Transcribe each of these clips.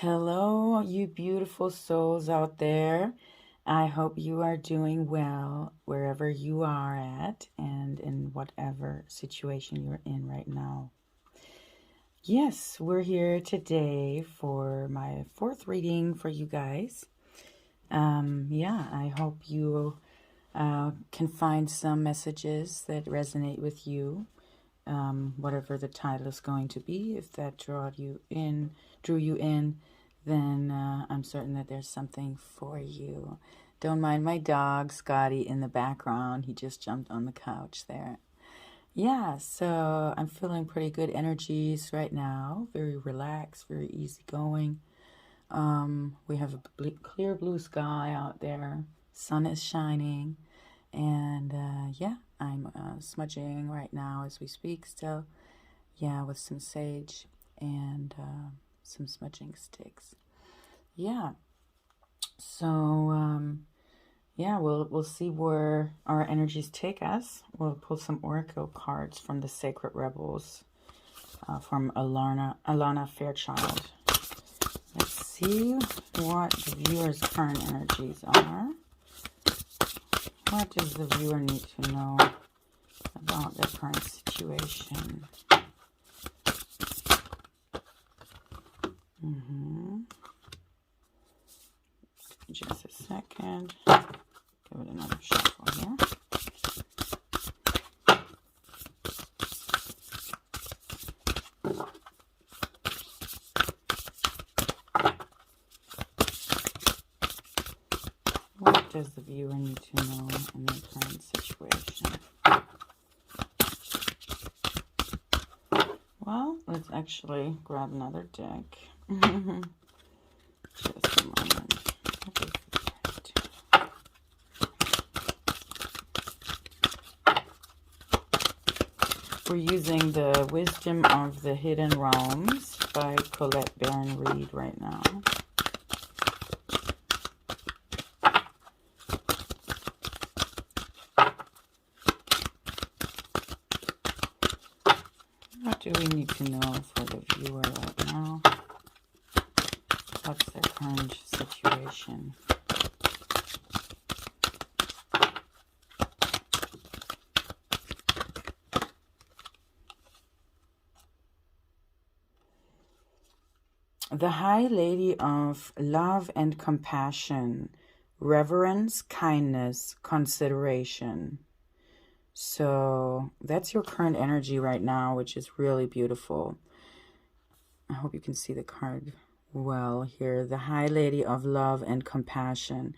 Hello, you beautiful souls out there. I hope you are doing well wherever you are at and in whatever situation you're in right now. Yes, we're here today for my fourth reading for you guys. I hope you can find some messages that resonate with you. Whatever the title is going to be, if that drew you in, then I'm certain that there's something for you. Don't mind my dog, Scotty, in the background. He just jumped on the couch there. Yeah, so I'm feeling pretty good energies right now. Very relaxed, very easygoing. We have a clear blue sky out there. Sun is shining. And I'm smudging right now as we speak still. Yeah, with some sage and some smudging sticks. Yeah. So, we'll see where our energies take us. We'll pull some oracle cards from the Sacred Rebels from Alana Fairchild. Let's see what the viewer's current energies are. What does the viewer need to know about their current situation? Just a second. Give it another shuffle here. What does the viewer need to know in their current situation? Well, let's actually grab another deck. Just a moment. We're using the Wisdom of the Hidden Realms by Colette Baron Reed right now. What do we need to know for the viewer right now? What's their current situation? The High Lady of Love and Compassion, Reverence, Kindness, Consideration. So that's your current energy right now, which is really beautiful. I hope you can see the card well here. The High Lady of Love and Compassion.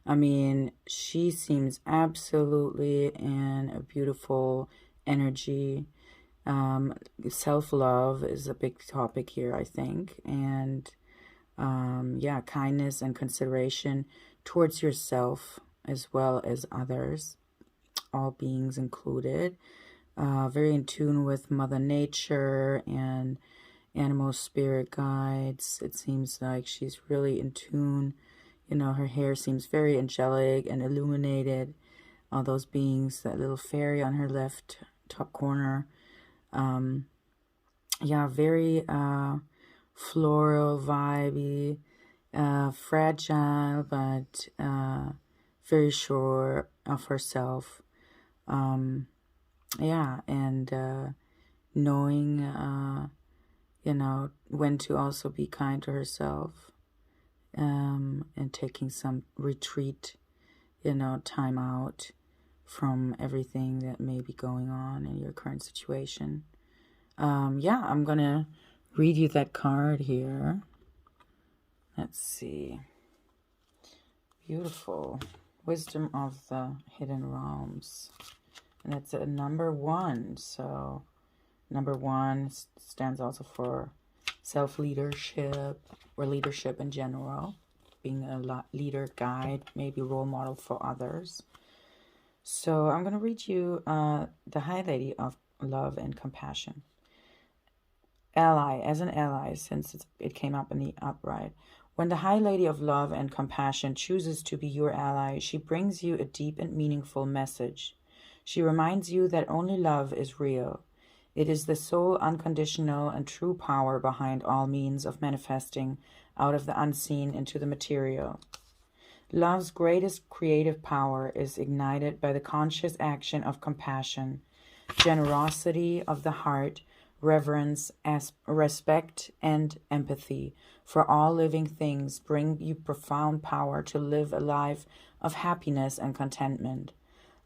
I mean, she seems absolutely in a beautiful energy. Self-love is a big topic here, I think. And kindness and consideration towards yourself as well as others, all beings included. Very in tune with Mother Nature and animal spirit guides. It seems like she's really in tune. You know, her hair seems very angelic and illuminated. All those beings, that little fairy on her left top corner. Very floral, vibey, fragile, but very sure of herself. Knowing, when to also be kind to herself, and taking some retreat, time out from everything that may be going on in your current situation. I'm going to read you that card here. Let's see. Beautiful. Wisdom of the Hidden Realms. And it's a number 1. So number 1 stands also for self-leadership or leadership in general. Being a leader, guide, maybe role model for others. So I'm going to read you the High Lady of Love and Compassion. Ally, as an ally, since it came up in the upright. When the High Lady of Love and Compassion chooses to be your ally, she brings you a deep and meaningful message. She reminds you that only love is real. It is the sole, unconditional, and true power behind all means of manifesting out of the unseen into the material. Love's greatest creative power is ignited by the conscious action of compassion, generosity of the heart, reverence, respect, and empathy for all living things bring you profound power to live a life of happiness and contentment.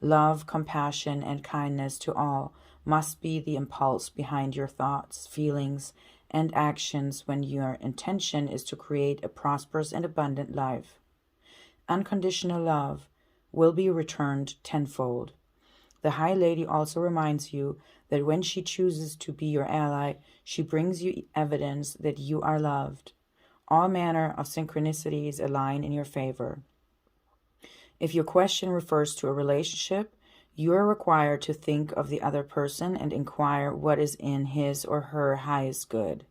Love, compassion, and kindness to all must be the impulse behind your thoughts, feelings, and actions when your intention is to create a prosperous and abundant life. Unconditional love will be returned tenfold. The High Lady also reminds you that when she chooses to be your ally, she brings you evidence that you are loved. All manner of synchronicities align in your favor. If your question refers to a relationship, you are required to think of the other person and inquire what is in his or her highest good.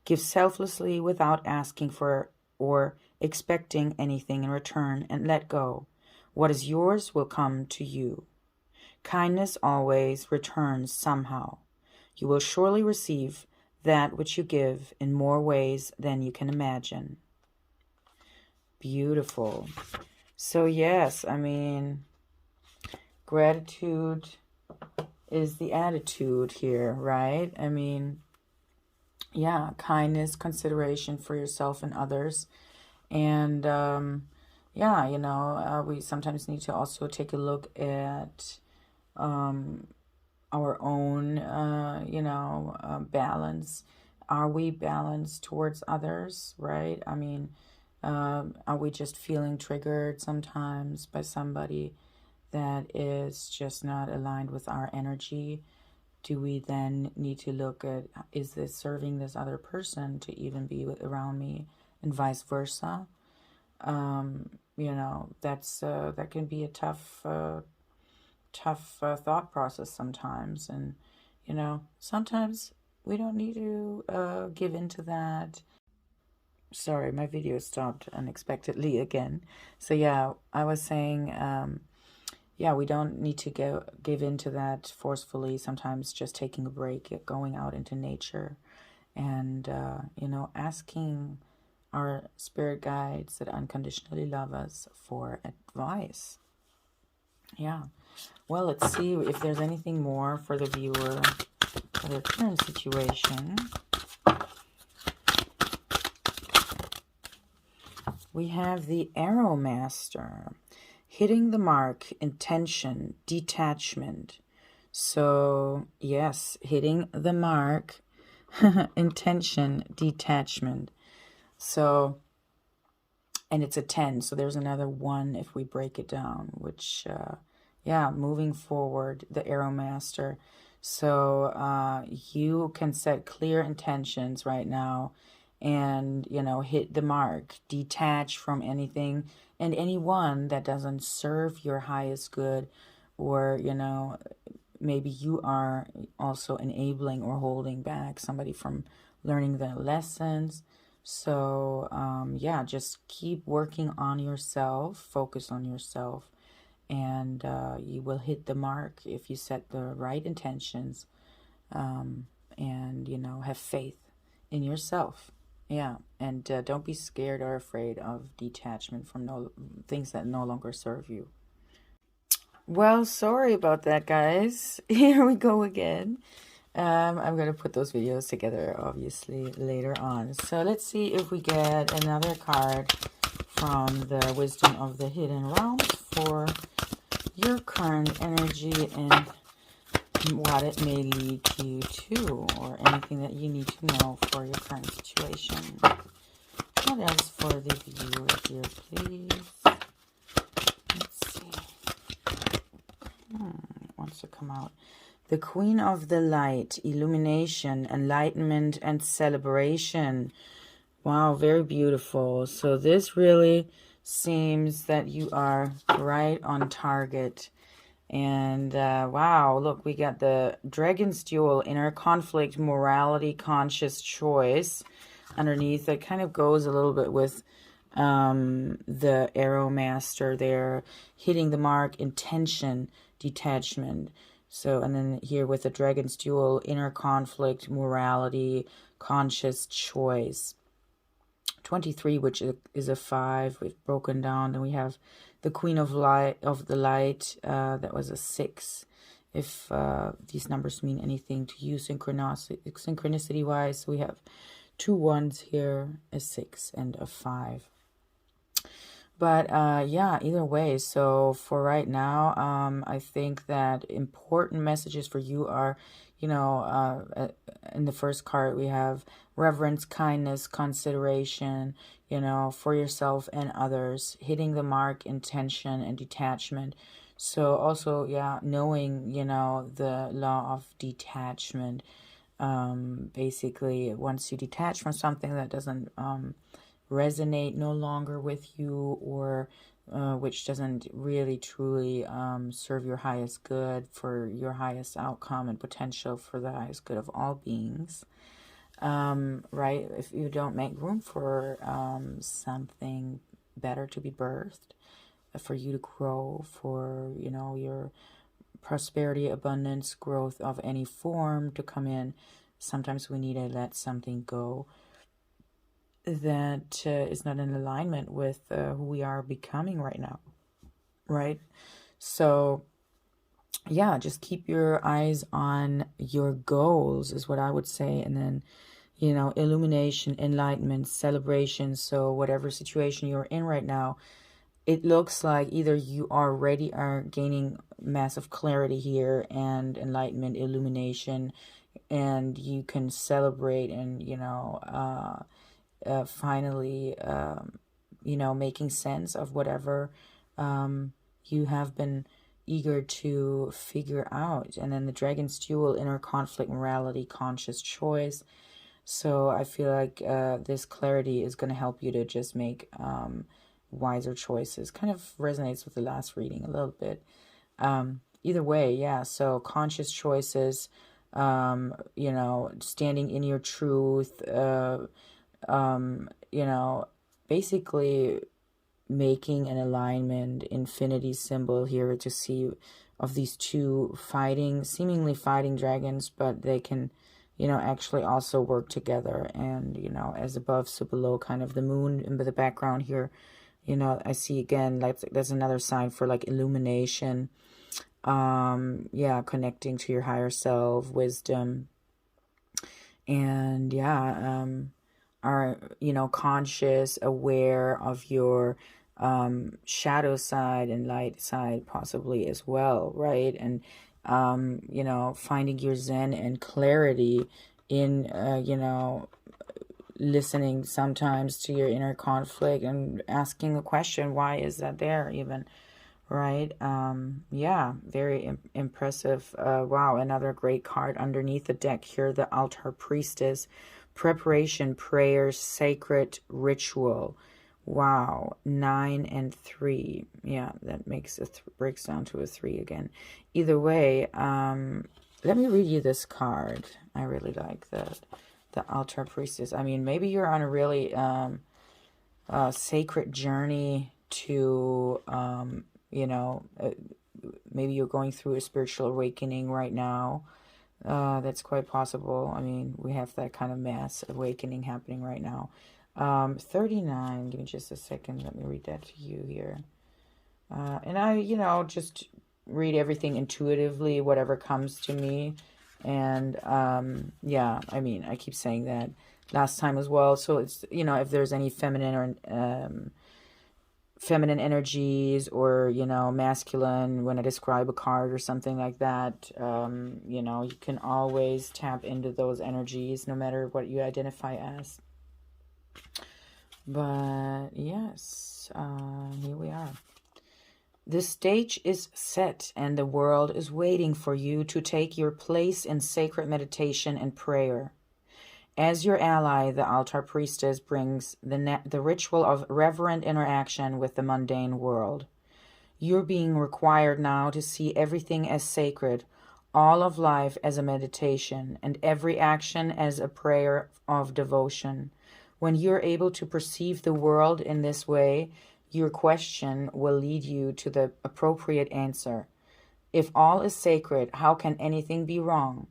Give selflessly without asking for or expecting anything in return, and let go. What is yours will come to you. Kindness always returns somehow. You will surely receive that which you give in more ways than you can imagine. Beautiful. So yes, I mean, gratitude is the attitude here, right? I mean, yeah, kindness, consideration for yourself and others. And yeah, you know, we sometimes need to also take a look at our own, balance. Are we balanced towards others, right? I mean, are we just feeling triggered sometimes by somebody that is just not aligned with our energy? Do we then need to look at, is this serving this other person to even be around me, and vice versa? That can be a tough thought process sometimes. And, sometimes we don't need to give into that. Sorry, my video stopped unexpectedly again. So yeah, I was saying, we don't need to give into that forcefully. Sometimes just taking a break, going out into nature, and, asking our spirit guides that unconditionally love us for advice. Yeah. Well, let's see if there's anything more for the viewer for their current situation. We have the Arrow Master. Hitting the mark, intention, detachment. So, yes, hitting the mark, intention, detachment. So, and it's a 10. So there's another 1 if we break it down, which, moving forward, the Arrow Master. So you can set clear intentions right now and, hit the mark, detach from anything and anyone that doesn't serve your highest good, or, maybe you are also enabling or holding back somebody from learning their lessons. So, just keep working on yourself, focus on yourself, and you will hit the mark if you set the right intentions, and, have faith in yourself. Yeah, and don't be scared or afraid of detachment from things that no longer serve you. Well, sorry about that, guys. Here we go again. I'm going to put those videos together, obviously, later on. So let's see if we get another card from the Wisdom of the Hidden Realms for your current energy and what it may lead you to, or anything that you need to know for your current situation. What else for the viewer here, please? Let's see. It wants to come out. The Queen of the Light, illumination, enlightenment, and celebration. Wow, very beautiful. So this really seems that you are right on target. And wow, look, we got the Dragon's Duel, inner conflict, morality, conscious choice underneath. That kind of goes a little bit with the Arrow Master there, hitting the mark, intention, detachment. So, and then here with the Dragon's Duel, inner conflict, morality, conscious choice. 23, which is a 5, we've broken down. Then we have the Queen of the Light, that was a 6. If these numbers mean anything to you synchronicity wise, we have 2 1s here, a 6 and a 5. But yeah, either way, so for right now, I think that important messages for you are, you know, in the first card we have reverence, kindness, consideration, you know, for yourself and others, hitting the mark, intention, and detachment. So also, yeah, knowing, you know, the law of detachment. Basically, once you detach from something that doesn't resonate no longer with you, or which doesn't really truly serve your highest good, for your highest outcome and potential for the highest good of all beings, right? If you don't make room for something better to be birthed, for you to grow, for, you know, your prosperity, abundance, growth of any form to come in, sometimes we need to let something go that is not in alignment with who we are becoming right now, right? So yeah, just keep your eyes on your goals is what I would say. And then, you know, illumination, enlightenment, celebration. So whatever situation you're in right now, it looks like either you already are gaining massive clarity here and enlightenment, illumination, and you can celebrate and, you know, finally, you know, making sense of whatever you have been eager to figure out. And then the Dragon's Duel, inner conflict, morality, conscious choice. So I feel like this clarity is going to help you to just make wiser choices. Kind of resonates with the last reading a little bit. Either way, yeah. So conscious choices, you know, standing in your truth, you know, basically making an alignment, infinity symbol here to see of these two seemingly fighting dragons, but they can, you know, actually also work together. And, you know, as above, so below, kind of the moon in the background here, you know, I see again, like there's another sign for like illumination. Yeah, connecting to your higher self, wisdom, and yeah, are, you know, conscious, aware of your shadow side and light side possibly as well, right? And you know, finding your zen and clarity in you know, listening sometimes to your inner conflict and asking the question, why is that there even, right? Yeah, very impressive. Wow, another great card underneath the deck here, the Altar Priestess. Preparation, prayers, sacred ritual. Wow, 9 and 3. Yeah, that makes breaks down to a 3 again. Either way, let me read you this card. I really like the Altar Priestess. I mean, maybe you're on a really sacred journey to you know, maybe you're going through a spiritual awakening right now. That's quite possible. I mean, we have that kind of mass awakening happening right now. 39, give me just a second. Let me read that to you here. And I, you know, just read everything intuitively, whatever comes to me. And yeah, I mean, I keep saying that last time as well. So it's, you know, if there's any feminine or feminine energies, or, you know, masculine when I describe a card or something like that, you know, you can always tap into those energies no matter what you identify as. But yes, here we are. The stage is set and the world is waiting for you to take your place in sacred meditation and prayer. As your ally, the Altar Priestess brings the ritual of reverent interaction with the mundane world. You're being required now to see everything as sacred, all of life as a meditation, and every action as a prayer of devotion. When you're able to perceive the world in this way, your question will lead you to the appropriate answer. If all is sacred, how can anything be wrong?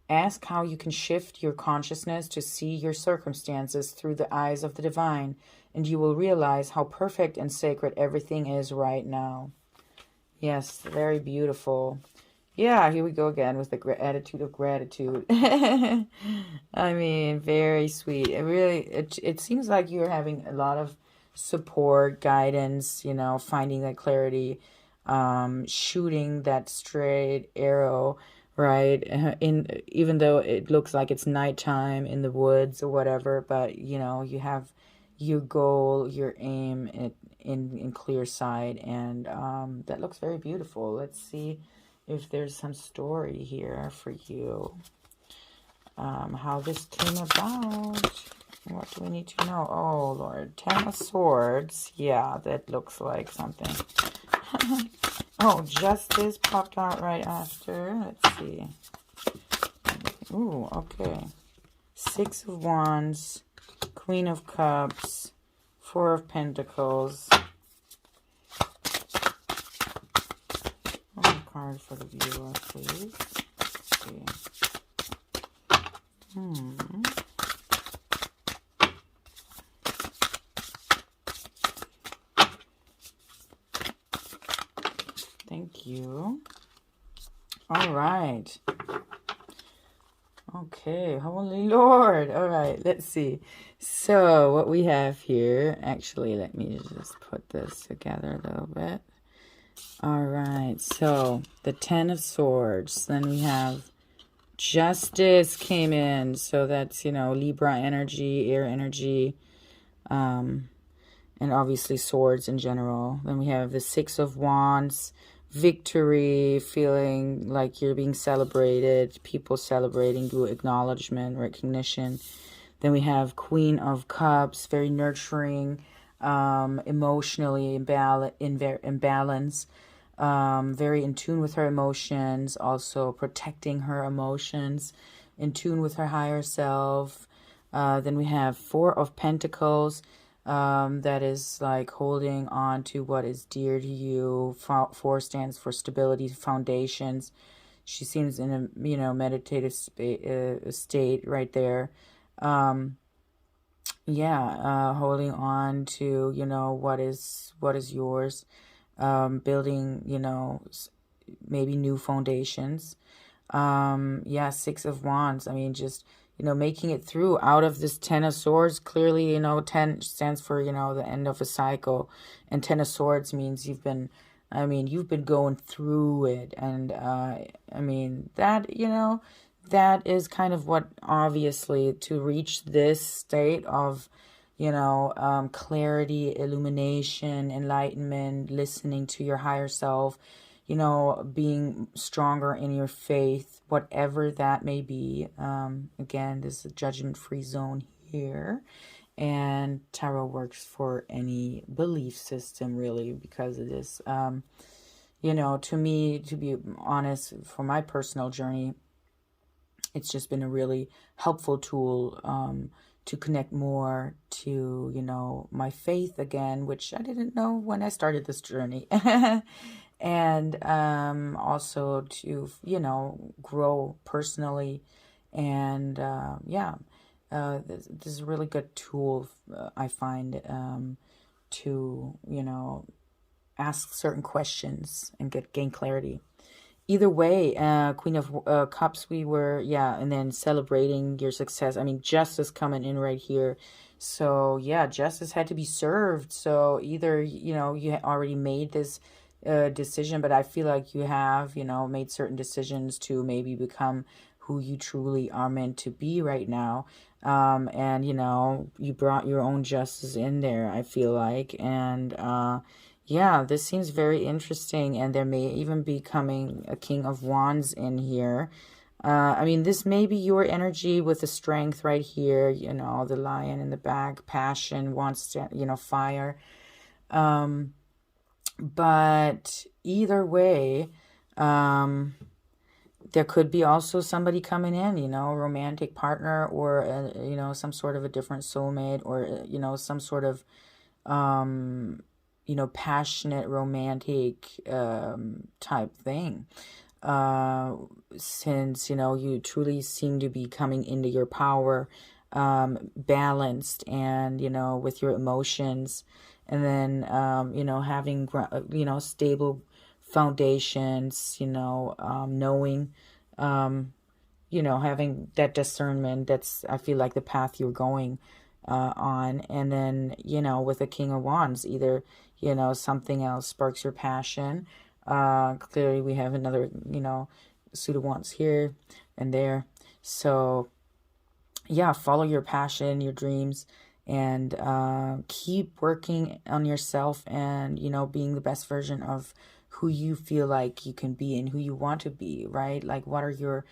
Ask how you can shift your consciousness to see your circumstances through the eyes of the divine, and you will realize how perfect and sacred everything is right now. Yes, very beautiful. Yeah, here we go again with the attitude of gratitude. I mean, very sweet. It seems like you're having a lot of support, guidance, finding that clarity, shooting that straight arrow, right? Even though it looks like it's nighttime in the woods or whatever, but you have your goal, your aim in clear sight, and that looks very beautiful. Let's see if there's some story here for you. How this came about. What do we need to know? Oh, Lord. 10 of Swords. Yeah, that looks like something. Oh, Justice popped out right after. Let's see. Ooh, okay. 6 of Wands. Queen of Cups. 4 of Pentacles. One card for the viewer, please. Let's see. Thank you. All right. Okay, Holy Lord. All right, let's see. So what we have here, actually, let me just put this together a little bit. All right, so the 10 of Swords. Then we have Justice came in. So that's, Libra energy, air energy, and obviously swords in general. Then we have the 6 of Wands. Victory, feeling like you're being celebrated, people celebrating you, acknowledgement, recognition. Then we have Queen of Cups, very nurturing, emotionally in balance, very in tune with her emotions, also protecting her emotions, in tune with her higher self. Then we have 4 of Pentacles. That is like holding on to what is dear to you. 4 stands for stability, foundations. She seems in a, meditative state right there. Holding on to, what is yours. Building, maybe new foundations. 6 of Wands. I mean, just making it through out of this 10 of Swords. Clearly, 10 stands for, the end of a cycle. And 10 of Swords means you've been going through it. And, that is kind of what, obviously, to reach this state of, clarity, illumination, enlightenment, listening to your higher self, being stronger in your faith, whatever that may be. Again, this is a judgment-free zone here. And tarot works for any belief system, really, because it is, to me, to be honest, for my personal journey, it's just been a really helpful tool to connect more to, my faith again, which I didn't know when I started this journey. And also to, grow personally. And this is a really good tool, I find, to, ask certain questions and gain clarity. Either way, Queen of Cups, we were, and then celebrating your success. I mean, justice coming in right here. So, justice had to be served. So either, you already made this decision, but I feel like you have, made certain decisions to maybe become who you truly are meant to be right now. And, you brought your own justice in there, I feel like. And, this seems very interesting. And there may even be coming a King of Wands in here. This may be your energy with the strength right here, the lion in the back, passion, wants to, fire. But either way, there could be also somebody coming in, a romantic partner, or, some sort of a different soulmate, or, some sort of, passionate, romantic type thing. Since, you truly seem to be coming into your power, balanced and, with your emotions, and then, having, stable foundations, knowing, having that discernment. That's, I feel like, the path you're going on. And then, with the King of Wands, either, something else sparks your passion. Clearly we have another, suit of wands here and there. So yeah, follow your passion, your dreams, and keep working on yourself and, being the best version of who you feel like you can be and who you want to be, right? Like, what are your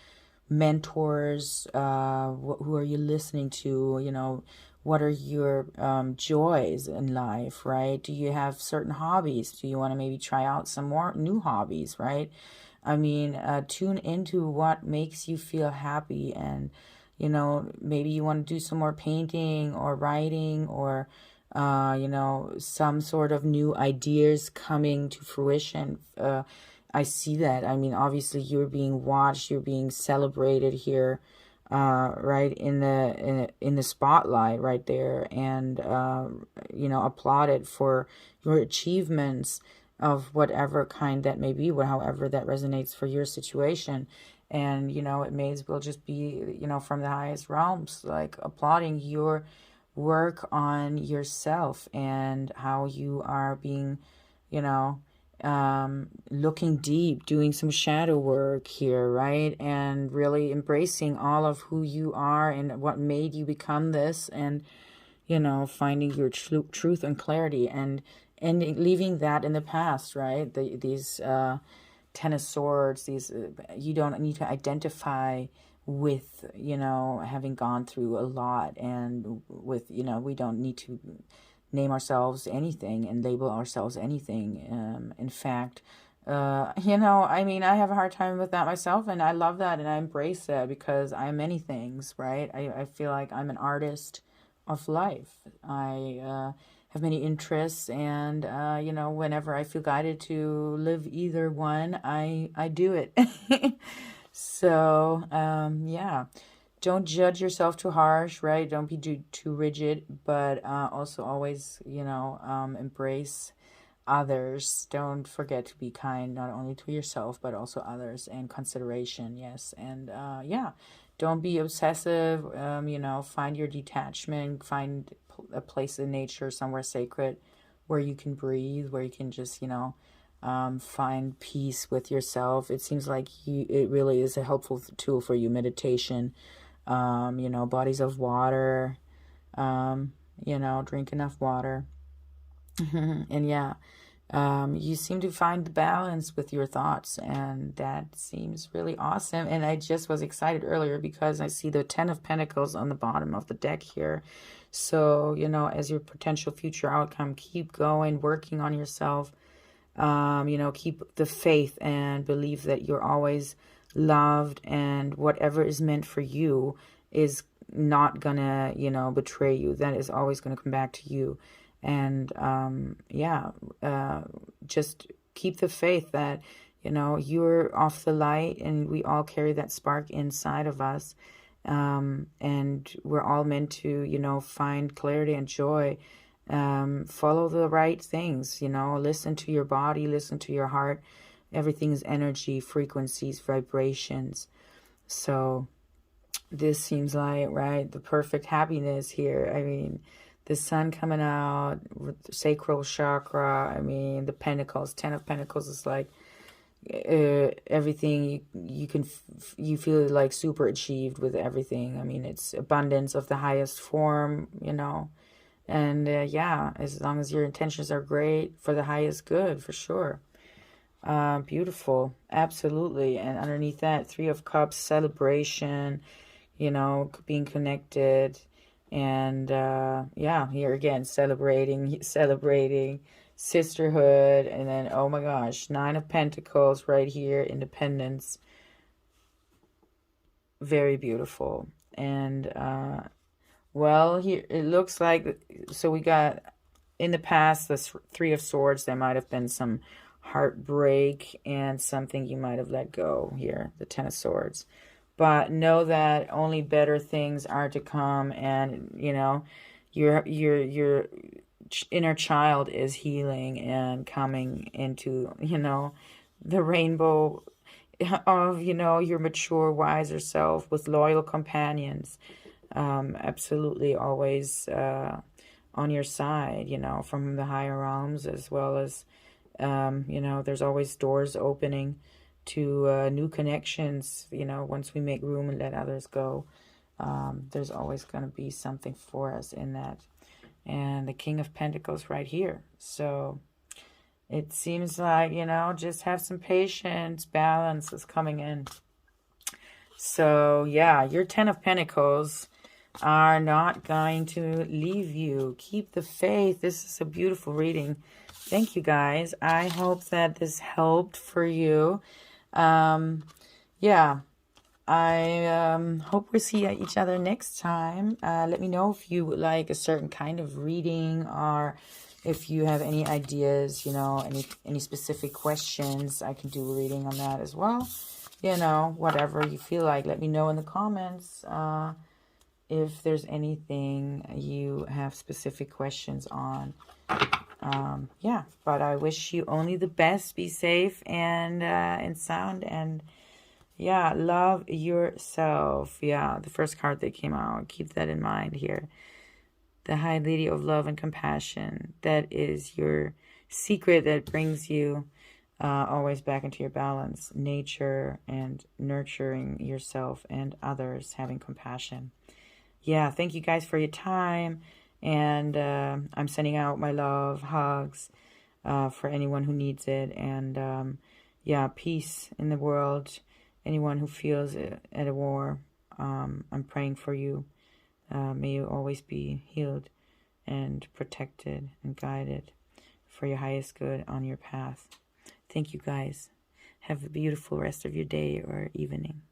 mentors? Who are you listening to? What are your joys in life, right? Do you have certain hobbies? Do you want to maybe try out some more new hobbies, right? I mean, tune into what makes you feel happy, and, maybe you want to do some more painting or writing, or, some sort of new ideas coming to fruition. I see that. I mean, obviously you're being watched, you're being celebrated here, right in the spotlight right there, and applauded for your achievements of whatever kind that may be, however that resonates for your situation. And it may as well just be, from the highest realms, like applauding your work on yourself and how you are being, looking deep, doing some shadow work here, right? And really embracing all of who you are and what made you become this, and, finding your truth and clarity, and leaving that in the past, right? These Ten of Swords, these, you don't need to identify with, having gone through a lot, and with, we don't need to name ourselves anything and label ourselves anything. In fact, I mean, I have a hard time with that myself, and I love that, and I embrace that, because I'm many things, right? I feel like I'm an artist of life. I have many interests, and, whenever I feel guided to live either one, I do it. So, yeah. Don't judge yourself too harsh, right? Don't be too rigid, but also always, embrace others. Don't forget to be kind, not only to yourself, but also others, and consideration, yes. And yeah, don't be obsessive, find your detachment, find a place in nature, somewhere sacred, where you can breathe, where you can just, find peace with yourself. It seems like it really is a helpful tool for you, meditation. Bodies of water, drink enough water. And yeah, you seem to find the balance with your thoughts, and that seems really awesome. And I just was excited earlier because I see the Ten of Pentacles on the bottom of the deck here. So, as your potential future outcome, keep going, working on yourself. Keep the faith and believe that you're always loved, and whatever is meant for you is not gonna, betray you. That is always gonna come back to you. And just keep the faith that, you're off the light, and we all carry that spark inside of us. And we're all meant to, find clarity and joy. Follow the right things, listen to your body, listen to your heart. Everything is energy, frequencies, vibrations. So this seems like, right, the perfect happiness here. I mean, the sun coming out, sacral chakra. I mean, the pentacles, 10 of Pentacles is like everything you feel like super achieved with everything. I mean, it's abundance of the highest form, and yeah, as long as your intentions are great for the highest good, for sure. Beautiful, absolutely. And underneath that, Three of Cups, celebration, being connected, and yeah, here again, celebrating sisterhood. And then, oh my gosh, Nine of Pentacles right here, independence. Very beautiful. And well, here it looks like, so we got in the past, the Three of Swords, there might have been some heartbreak and something you might have let go here, the Ten of Swords. But know that only better things are to come, and you know, your inner child is healing and coming into, you know, the rainbow of, you know, your mature, wiser self with loyal companions. Absolutely always on your side, you know, from the higher realms, as well as, you know, there's always doors opening to new connections, you know, once we make room and let others go. There's always going to be something for us in that. And the King of Pentacles right here. So it seems like, you know, just have some patience. Balance is coming in. So, yeah, your Ten of Pentacles are not going to leave you. Keep the faith. This is a beautiful reading. Thank you, guys. I hope that this helped for you. Yeah, I hope we see each other next time. Let me know if you would like a certain kind of reading, or if you have any ideas, you know, any specific questions. I can do a reading on that as well. You know, whatever you feel like. Let me know in the comments if there's anything you have specific questions on. Yeah, but I wish you only the best. Be safe and sound, and yeah, love yourself. Yeah, the first card that came out. Keep that in mind here. The High Lady of Love and Compassion. That is your secret that brings you always back into your balance. Nature and nurturing yourself and others. Having compassion. Yeah, thank you guys for your time. And I'm sending out my love, hugs for anyone who needs it. And yeah, peace in the world. Anyone who feels at a war, I'm praying for you. May you always be healed and protected and guided for your highest good on your path. Thank you, guys. Have a beautiful rest of your day or evening.